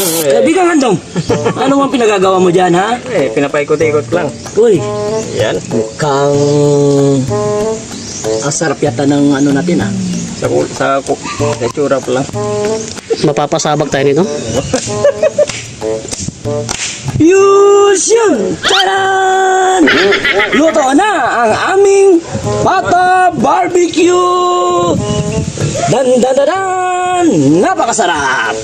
Kaibigan Andong, ano ang pinagagawa mo dyan, ha? Pinapaikot-ikot lang. Uy, Yan. mukhang ang sarap yata ng ano natin, ha? Sa itsura pa lang. Mapapasabak tayo nito. Yun! Taran! Luto na ang aming Pata Barbecue! Dan dan dan dan! Napakasarap!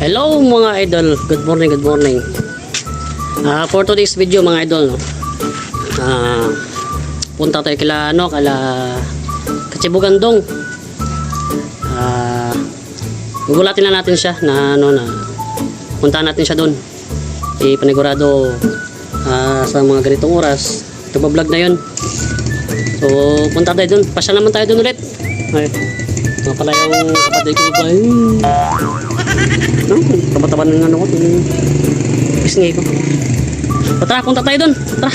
Hello mga idol, good morning, good morning. For today's video mga idol, no, punta tayo kila Kachibugandong. Gugulatin na natin siya na puntahan natin siya doon. Panigurado sa mga ganitong oras, vlog na yun. So punta tayo doon, pasya naman tayo doon ulit. Ay, mga pala yung kapatid ko ba? Taba-taba ng ano ko, pisngi ko. Tara, punta tayo dun. Tara.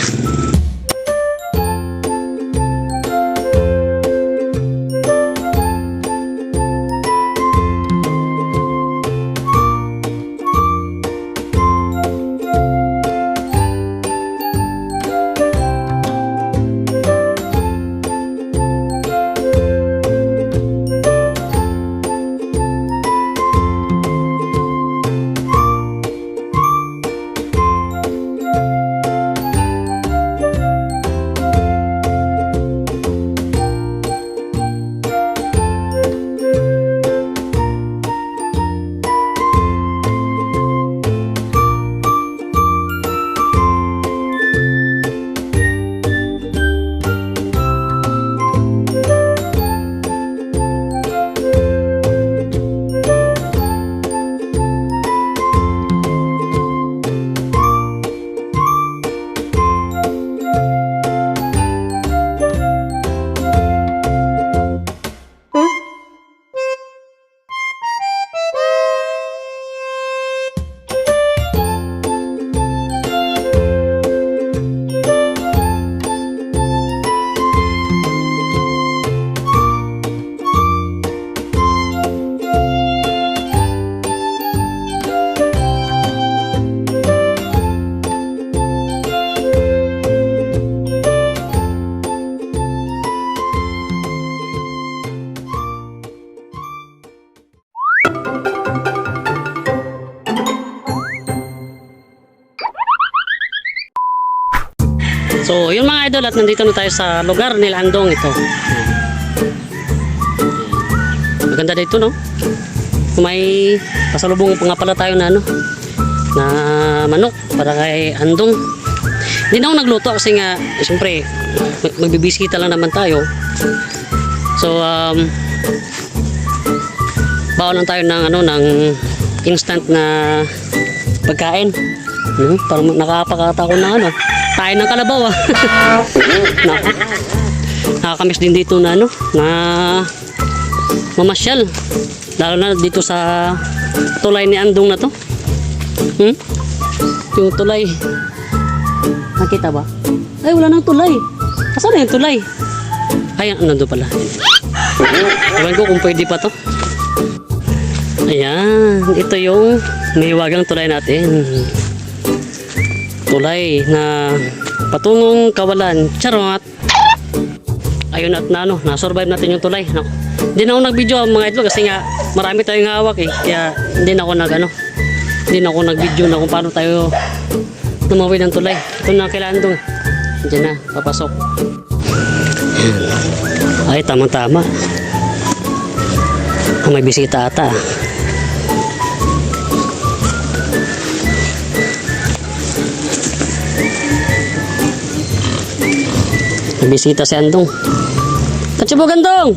So yun mga idol, at nandito na tayo sa lugar nila Andong ito. Maganda dito, no? May pasalubong pa nga pala tayo na na manok para kay Andong. Hindi na ako nagluto kasi nga siyempre magbibisita lang naman tayo. So baon lang tayo ng instant na pagkain. Parang nakapakatako na tayo ng kalabaw nakakamiss din dito na na mamasyal, lalo na dito sa tulay ni Andong na to. Yung tulay, nakita ba? Ay, wala nang tulay. Asan na yung tulay? Ay, nandun pala. Ewan ko kung pwede pa to. Ayan, ito yung niwagang tulay natin. Tulay na patungong Kawalan. Charot. Ayun, at na-survive natin yung tulay. Hindi na ako nag-video mga idol kasi nga marami tayong hawak kaya hindi na ako nag-video na kung paano tayo lumawid ng tulay. Ito na kay Andong. Diyan na, papasok. Ay, tama-tama. May bisita ata. Bisita si Andong. Kachibugandong!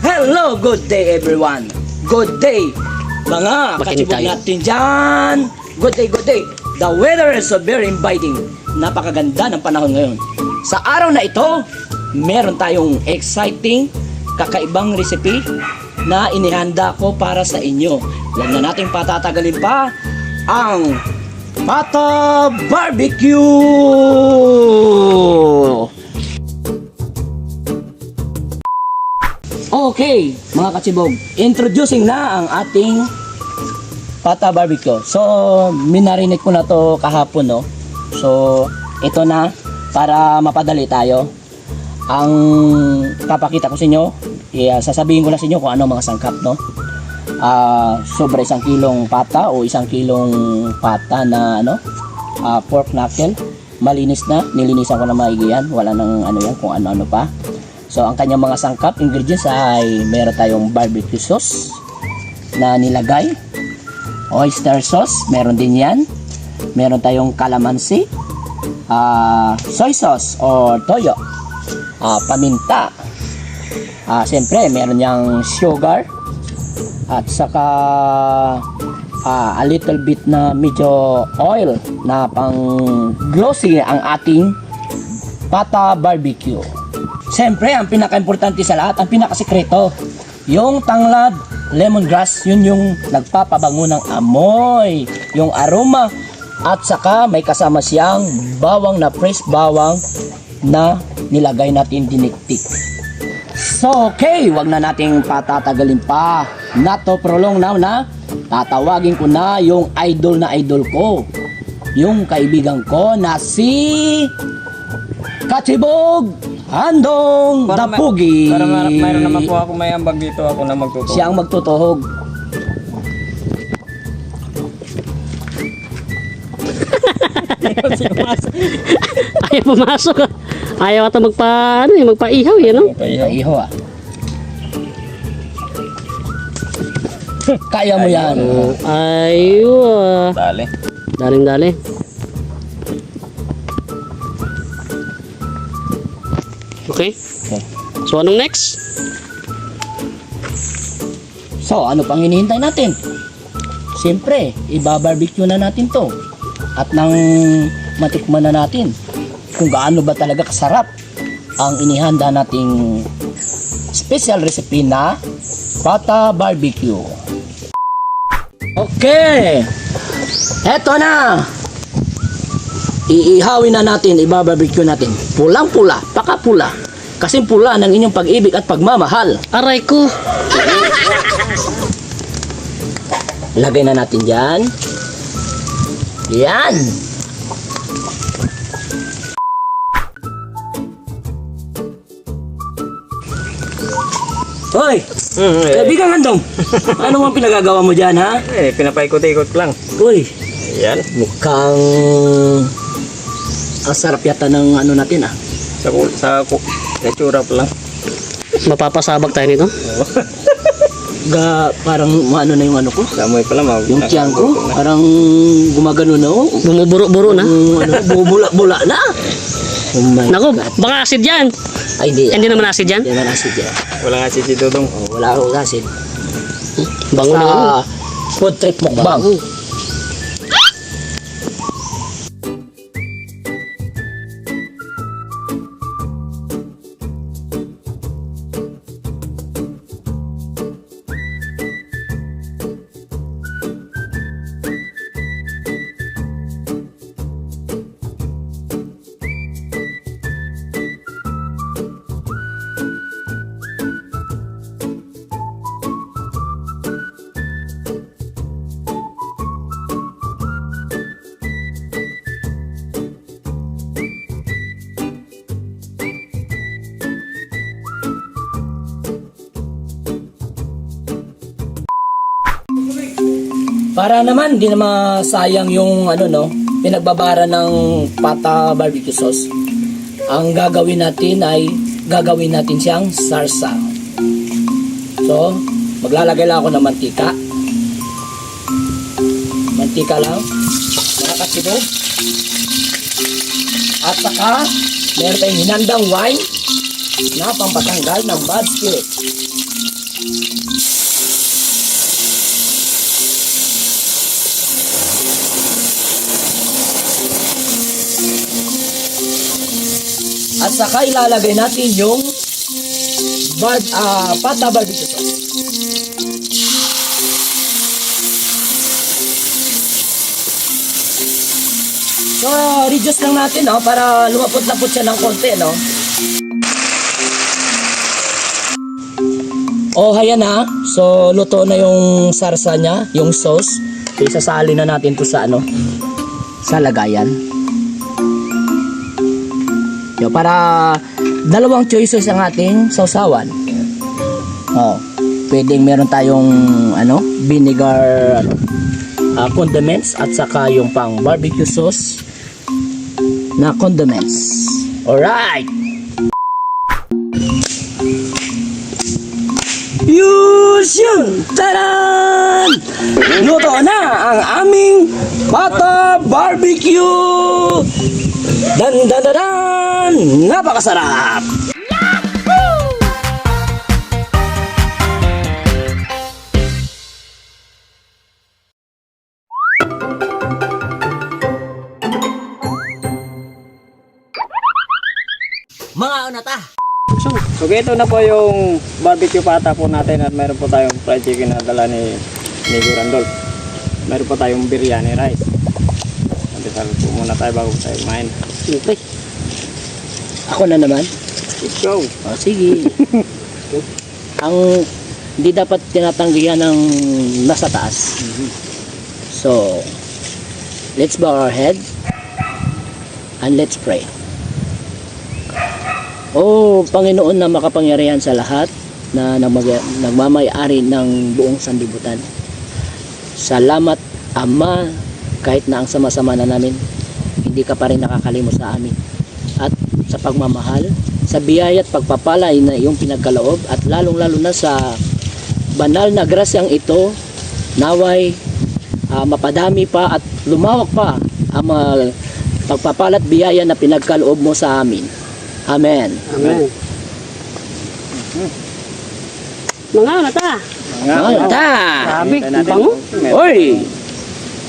Hello, good day everyone. Good day. Mga Makinig kachibog tayo. natin dyan. Good day, good day. The weather is so very inviting. Napakaganda ng panahon ngayon. Sa araw na ito, meron tayong exciting, kakaibang recipe na inihanda ko para sa inyo. Huwag na nating patatagalin pa ang Pata Barbecue! Okay, mga katsibog, introducing na ang ating Pata Barbecue. So, minarinig ko na to kahapon, no? So, ito na, para mapadali tayo. Ang papakita ko sa inyo, sasabihin ko na sa inyo kung ano mga sangkap, no? Sobra 1 kilong pata o 1 kilong pata na pork knuckle. Malinis na, nilinisan ko na maigi yan. Wala nang yan, kung ano-ano pa. So, ang kanyang mga sangkap, ingredients ay meron tayong barbecue sauce na nilagay. Oyster sauce, meron din yan. Meron tayong calamansi. Soy sauce or toyo. Paminta. Siyempre, meron niyang sugar. At saka a little bit na medyo oil na pang glossy ang ating Pata Barbecue. Siyempre, ang pinaka-importante sa lahat, ang pinaka-sekreto, yung tanglad, lemongrass, yun yung nagpapabango ng amoy, yung aroma, at saka may kasama siyang bawang na fresh bawang na nilagay natin diniktik. So, okay, wag na nating patatagalin pa. Not to prolong now na tatawagin ko na yung idol ko. Yung kaibigan ko na si Kachibog Handong Dapugi. Para mayroon naman po ako may ambag dito, ako na magtutuhog. Siya ang magtutuhog. Ayaw pumasok ah. Ayaw ata magpaihaw eh, no? Iho ah. Kaya mo yan. Ayaw ah. Dali. Daling-dali. Okay. Okay. So, anong next? So, ano pang hinihintay natin? Siyempre, ibabarbecue na natin to. At nang matikman na natin kung gaano ba talaga kasarap ang inihanda nating special recipe na Pata Barbecue. Okay! Eto na! Iihawin na natin, ibabarbecue natin. Pulang-pula, pakapula. Kasing pula ng inyong pag-ibig at pagmamahal. Aray ko. Lagay na natin dyan. Yan! Hoy! Kaibigan Handong! Ano ang pinagagawa mo dyan, ha? Pinapaikot-ikot lang. Uy! Yan. Mukhang ang sarap yata ng ano natin, ah. Sa itsura pa lang. Mapapasabak tayo nito. Parang ano na yung ano ko. Sa amoy pa lang. Yung tiyan ko, parang gumagano na, oh. Bumuburo-buro na. Bubula-bula na. Oh my Naku, God. baka acid yan. Ay, hindi. Hindi naman acid yan. Hindi naman acid yan. Wala nga si Dudong. Oh, wala akong acid. Bango na. Sa food trip mukbang. Para naman di na masayang yung pinagbabara ng Pata Barbecue sauce. Ang gagawin natin ay gagawin natin siyang sarsa. So, maglalagay lang ako ng mantika. Mantika lang. Mga kasibog. At saka, meron tayong hinandang wine na pampatanggal ng bad spirit. At saka ilalagay natin yung pata barbecue sauce. So, reduce lang natin, no? Para lumapot-lapot siya ng konti, no? Oh, ayan na. So, luto na yung sarsa niya, yung sauce. Isasali na natin to sa ano? Sa lagayan. Yo, para dalawang choices ang ating sausawan. Oh, pwedeng meron tayong ano, vinegar condiments at saka yung pang barbecue sauce na condiments. Alright! Yun! Taran! Luto na ang aming pata barbecue! Dan dan dan dan! Napakasarap! Mga unata! So ito na po yung barbecue pata po natin at meron po tayong fried chicken na dala ni Gurandol. Meron po tayong biryani rice. Magdasal po muna tayo bago tayo kumain. Okay. Ako na naman. Let's go! Oh, sige. Ang hindi dapat tinatanggihan ng nasa taas. So, let's bow our head and let's pray. Oh, Panginoon na makapangyarihan sa lahat na nagmamay-ari ng buong sanlibutan. Salamat, Ama, kahit na ang sama-sama na namin, hindi ka pa rin nakakalimot sa amin. At sa pagmamahal, sa biyaya at pagpapalay na iyong pinagkaloob at lalong-lalo na sa banal na grasyang ito, naway mapadami pa at lumawak pa ang pagpapalat biyaya na pinagkaloob mo sa amin. Amen. Amen. Mga unata! Ta! Grabe, ang bango. Oy!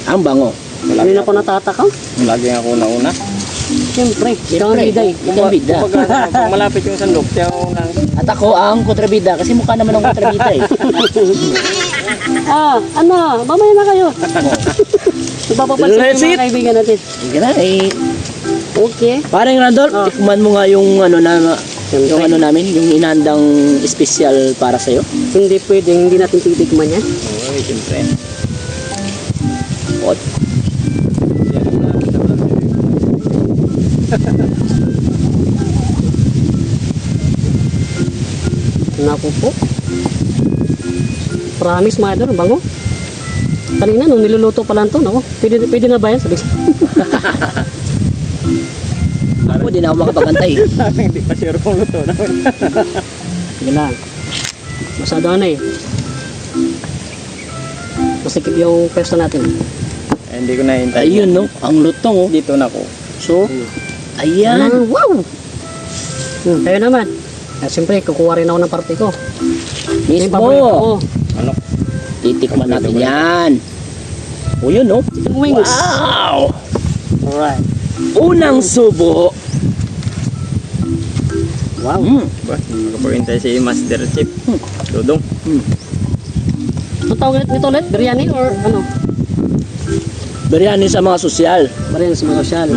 Ang bango. Hindi na ako natataka. Lagi ako nauna. Siyempre, ikaw ang biday. Ikaw ang bida. Kung malapit yung sandok, siya ako nang... At ako ang kontrabida kasi mukha naman ang kontrabida eh. Ano? Mamaya na kayo. Ipapapansin Let's yung eat. mga kaibigan natin. Sige na eh. Okay. Parang Randolph, Oh. tikman mo nga yung ano na Siyempre. yung ano namin, yung inandang espesyal para sa iyo. Hindi pwedeng hindi natin titikman yan. Oo, siyempre. O, Naku po. Promise mga idol, ang bango. Kanina nung niluluto pa lang to, naku, pwede na ba yan? Sabi ko. ako din ako makapagantay. Hindi pa sure kung luto na. Sige lang. Masado na eh. Masikip yung pesto natin. Hindi ko nahintay. Ayun no, ang lutong oh. Dito na ko. So, ayan. Wow! Tayo naman. At siyempre, kukuha rin ako ng parte ko. Yung paborito ko. Mismo. Ano? Titikman natin yan. O yun no. Chicken wings. Wow! Alright. Unang subo. Wow. Ba, makapagintay si Master Chip. Dudong. Ang tawag nito ulit? Biryani or ano? Biryani sa mga sosyal. Biryani sa mga sosyal.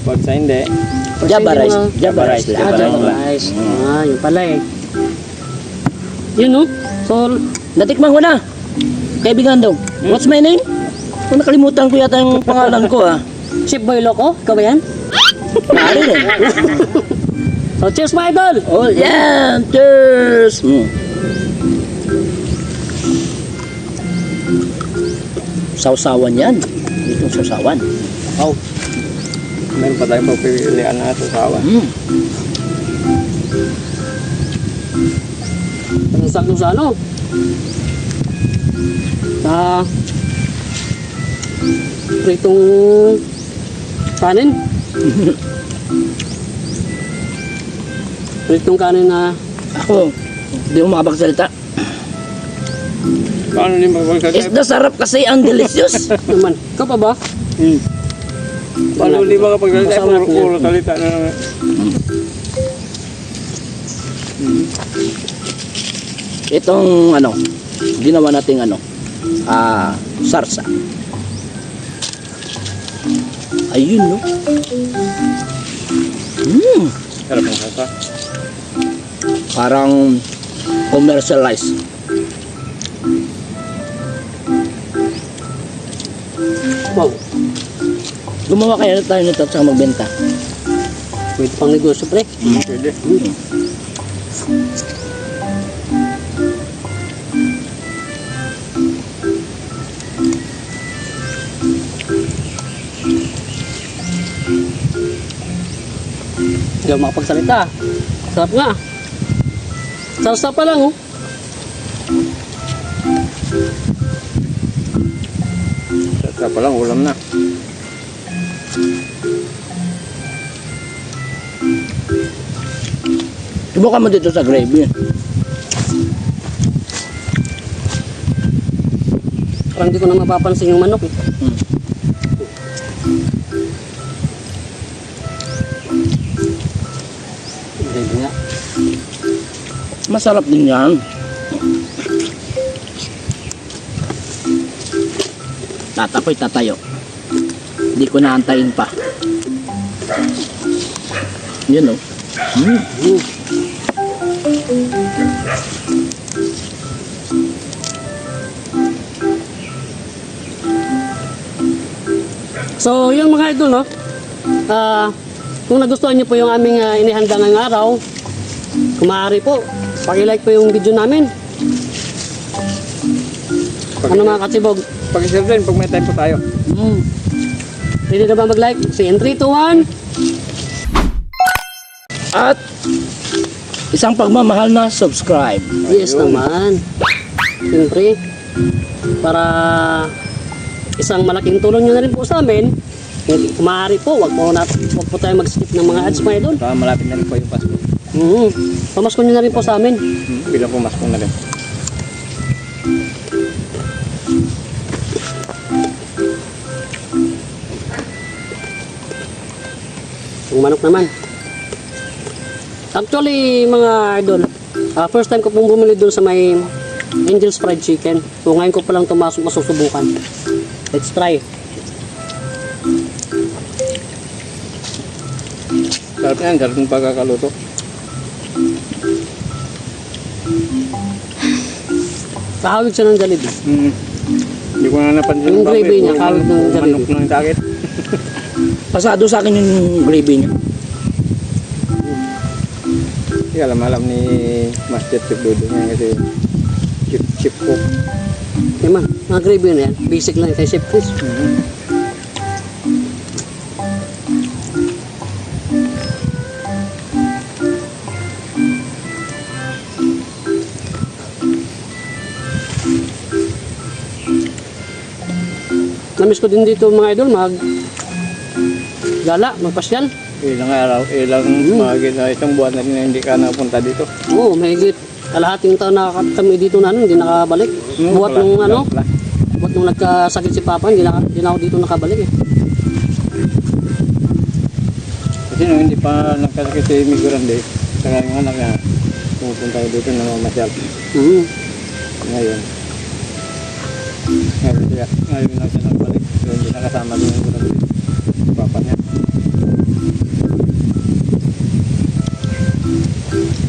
Pag sa hindi, Java rice. Mga- Java rice lang. Ah, Java lang. rice. Yun pala eh. Yun no? So, Natikman ko na. Kaibigan daw. What's my name? Oh, nakalimutan ko yata yung pangalan ko ah. Chef Boy Loco, ikaw ba yan? Maaari rin. So, cheers mga idol! Oh, yeah. Cheers. Sausawan yan. Itong sausawan. oh. Meron pa tayong pagpilian na sasawa. Ang sakto sa ano? Sa pritong kanin. Pritong kanin na Ako, hindi ko makapagsalita. Paano din Isda sarap kasi ang delicious. naman. Ikaw pa ba? Paano di makapagsalita? Masarap Puro salita na naman. Itong ano, ginawa nating ano, sarsa. Ayun, no? Sarap ng sasa. Parang commercialized. Wow, Gumawa kaya tayo nito at saka magbenta. pwede pang negosyo, pre. Pwede. Hindi ako makapagsalita. Sarap nga. Sarsa pa lang, oh. Sasa pa lang, ulam na. Subukan mo dito sa gravy. Parang hindi ko na mapapansin yung manok, eh. Gravy nga. Masarap din yan. Tatapoy tatayo. Hindi ko naantayin pa. Yun, oh. So, yung mga idol, no? Kung nagustuhan niyo po yung aming inihanda ngayong araw, kung maaari po, paki-like po yung video namin. Ano mga katsibog? Pag-share din pag may time po tayo. Ready na ba mag-like? Say in 3, 2, 1. At isang pagmamahal na subscribe. Yes naman. Siyempre, para isang malaking tulong nyo na rin po sa amin. Kung maaari po, wag po tayo mag-skip ng mga ads mga idol. Baka malapit na rin po yung Pasko. Pamasko nyo na rin po sa amin. Bilang po Pasko na rin. Yung manok naman. Actually, mga idol, first time ko pong bumili doon sa may Angel's Fried Chicken. So, ngayon ko palang masusubukan. Let's try. Sarap yan, sarap ng pagkakaluto. Kahawig siya ng Jollibee. Hindi ko na napansin. Yung pa, gravy eh, niya, puro kawig ng manok Jollibee. ng takit. Pasado sa akin yung gravy niya. Hindi alam ni Master Chef Dodo niya kasi chip cook. Yan man, mga gravy na yan. Basic lang kay Chef Chris. Namiss ko din dito mga idol, gala, magpasyal. Ilang araw, ilang mahigit na isang buwan na rin na hindi ka napunta dito. Oo, mahigit kalahating taon na kami dito na hindi nakabalik. Buhat nung buhat nung nagkasakit si Papa, hindi na ako dito nakabalik eh. Kasi nung hindi pa nagkasakit si Migurande, saka yung anak niya, pumupunta tayo dito na mamasyal. Ngayon. Ngayon lang siya nagbalik. So, hindi nakasama din yung Migurande. Papa niya.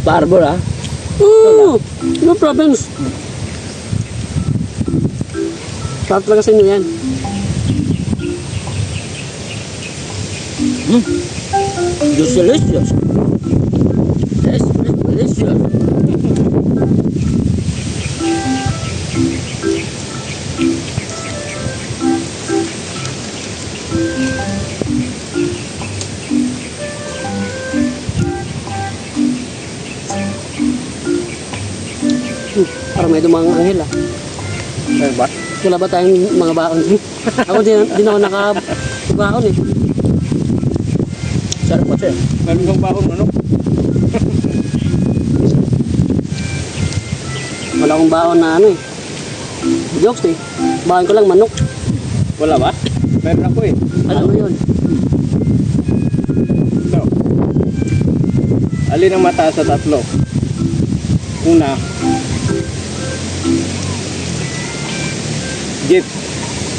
Barber, ha? No problems. Sarap talaga sa inyo yan. Just delicious. Yes, delicious. Para may dumang anghel ah. Ayun ba? Wala ba tayong mga baon? Ako din ako nakabaon eh. Sarap po siya. Meron kang bakong manok? Wala akong baon na ano eh. Jokes eh. Baon ko lang manok. Wala ba? Meron ako eh. Ano yun? So, alin ang mataas sa tatlo? Una, jeep.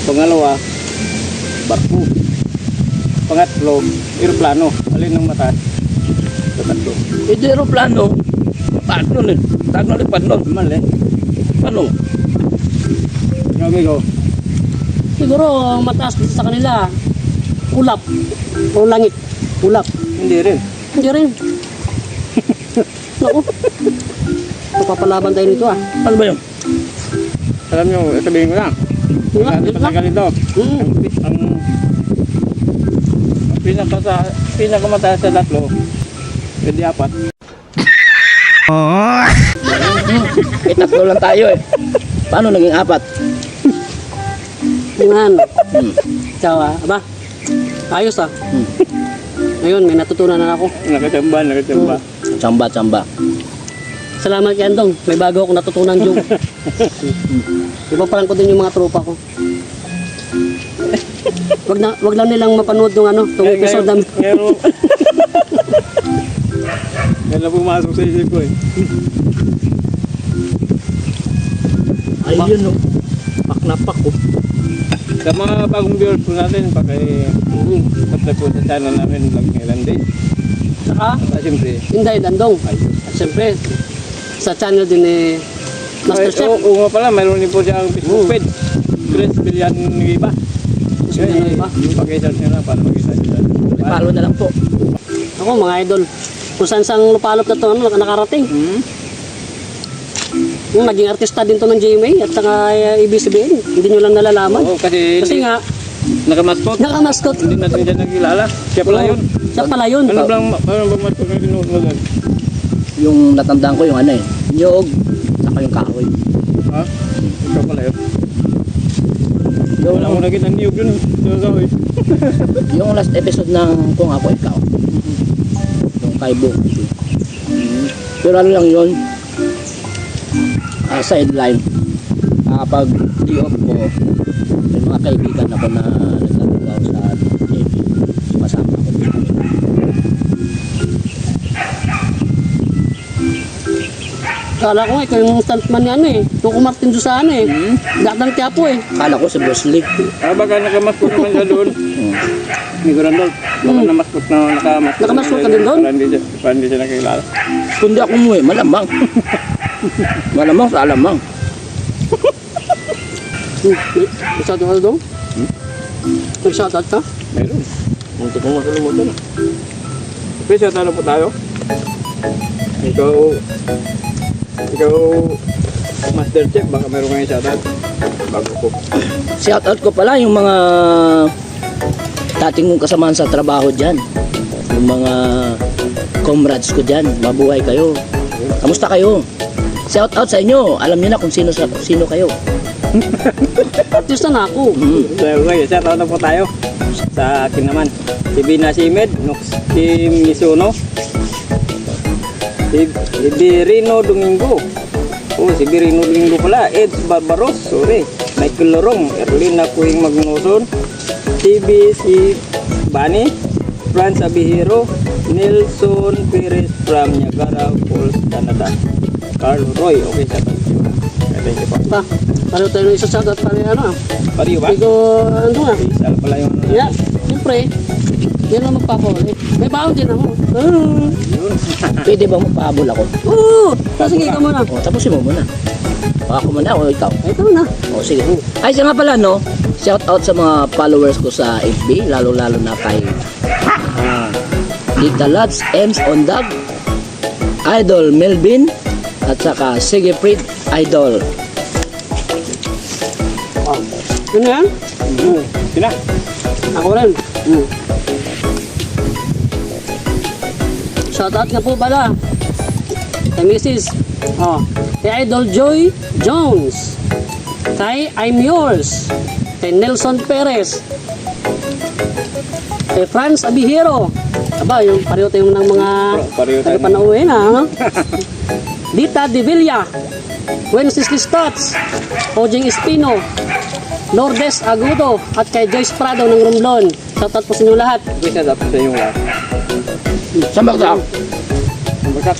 Pangalawa, barko. Pangatlo, aeroplano. Alin ang mataas? Sa tatlo. Ito aeroplano. Paano nun? Paano nun? Paano? Mali. Paano? Sinabi ko, Siguro, ang mataas dito sa kanila, ulap o langit. Ulap. hindi rin. Hindi rin. Naku. Papapalaban tayo nito ah. Ano ba yun? Alam nyo, sabihin ko lang. Yun lang, Ang yun lang. ganito. Mm. Ang pinakamataas sa tatlo, hindi apat. Eh, tatlo lang tayo eh. Paano naging apat? Yan. Hmm. Ikaw ah. Aba. Ayos ah. Hmm. Ngayon, may natutunan na ako. Nakachamba. Tsamba. Salamat kay Andong. May bago akong natutunan yung. Iba parang ko din yung mga tropa ko. Wag lang nilang mapanood yung ano, itong episode namin. Ngayon na pumasok sa isip ko eh. Ayun no. Pak na pak ko. Sa mga bagong viewers po natin, subscribe po sa channel namin, Vlog Ngayon Day. Saka, At siyempre, Inday Andong. At syempre, sa channel din ni Master Chef. oo nga pala, mayroon din po siyang Facebook page. Chris Billian Iba. Billian Iba. Yung pag-search nyo na para makita nyo dyan. Follow na lang po. Ako mga idol, kung saan sang lupalop na ito, ano, nakarating. Yung naging artista din to ng GMA at saka ABS-CBN. Hindi nyo lang nalalaman. Oo, kasi nga, nakamaskot. nakamaskot. Hindi natin dyan nakilala. Siya pala yun. Siya pala yun. Ano bang maskot na sinuot mo dyan? Yung natandaan ko yung ano eh. Nyog. Saka yung kahoy. Ha? Ikaw pala yun. Yung, Wala ko nakita niyog yun. Sinasaway. yung last episode ng Kung Ako Ikaw. Yung kay Bo. Pero ano lang yun. Sideline. Kapag di off ko, may mga kaibigan ako na nagtatawa sa TV. Sumasama ako dito. Kala ko ikaw yung stuntman niya ano eh. Tuko Martin doon sa ano eh. Datang Quiapo eh. Akala ko si Bruce Lee. Baka nakamaskot naman siya doon. Ni Gurandol. Baka namaskot na nakamaskot. Nakamaskot ka din doon? Para hindi siya nakilala. Kundi ako umuwi, malamang. Malamang sa alamang. Nag-shoutout ka doon? Nag-shoutout ka? Meron. Munti kong makalimutan. Okay, siya talo po tayo. Ikaw, Master Chef, baka meron kayong shoutout. Bago ko. Shoutout ko pala yung mga dating kong kasamahan sa trabaho dyan. Yung mga comrades ko dyan. Mabuhay kayo. Kamusta kayo? Shoutout sa inyo. Alam niyo na kung sino kayo. Artista na ako. So, okay, shoutout na po tayo. Sa akin naman. Si Bina Simed, Nox Team Misuno. Si Birino Domingo. Oh, si Birino Domingo pala. Eds Barbaros, sorry. Michael Lorong, Erlina Kuing Magnoson. TBC Bani. Franz Abihiro. Nelson Perez from Niagara Falls, Canada. Carl Roy, okay, shoutout. Thank you po. Pa, paano tayo ng isa shoutout pa rin ano ah. Pariyo ba? Hindi ko, ano nga. Isal pala yung ano. Yeah, siyempre. Yan lang magpapawali. May baon din ako. Pwede ba magpahabol ako? Oo! Sige ka muna. O, tapusin mo muna. O, ako muna o ikaw. Ito na. O, sige. Ay, siya nga pala, no? Shoutout sa mga followers ko sa FB, lalo-lalo na kay Dita Lots, Ems Ondag, Idol Melvin, at saka Sigifrid Idol. Ano yan? Sina? Ako rin. Shoutout nga po pala kay Mrs. Kay Idol Joy Jones, kay I'm Yours, kay Nelson Perez, kay Franz Abihiro. Aba, yung pareho tayo ng mga Pareho tayo. panauhin ha. Dita De Villa, Wences Listats, Ojing Espino, Lourdes Agudo, at kay Joyce Prado ng Romblon. Shoutout po sa inyo lahat. Okay, shoutout sa inyong lahat. Saan ba ka? Bagsak.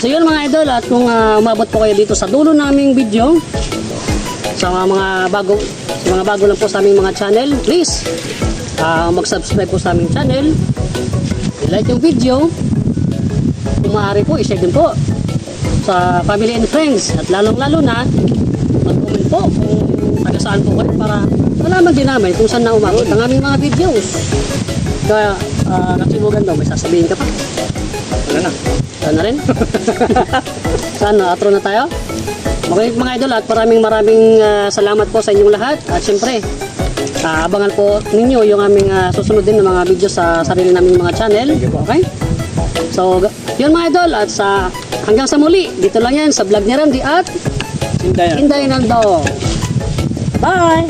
So yun mga idol, at kung umabot po kayo dito sa dulo naming video, sa mga bago lang po sa aming mga channel, please mag-subscribe po sa aming channel, i-like yung video, kung maaari po, i-share din po sa family and friends, at lalong-lalo na mag-comment po kung taga saan po kayo para malaman din namin kung saan na umabot ang aming mga videos. Kaya, Katsibogan daw, may sasabihin ka pa. Wala na. Saan na rin? Saan na? Atro na tayo? Mga idol, at maraming salamat po sa inyong lahat. At syempre, abangan po ninyo yung aming susunod din na mga video sa sarili naming mga channel. Okay? So, yun mga idol, at hanggang sa muli, dito lang yan sa vlog ni Randy at Inday Naldo. Bye!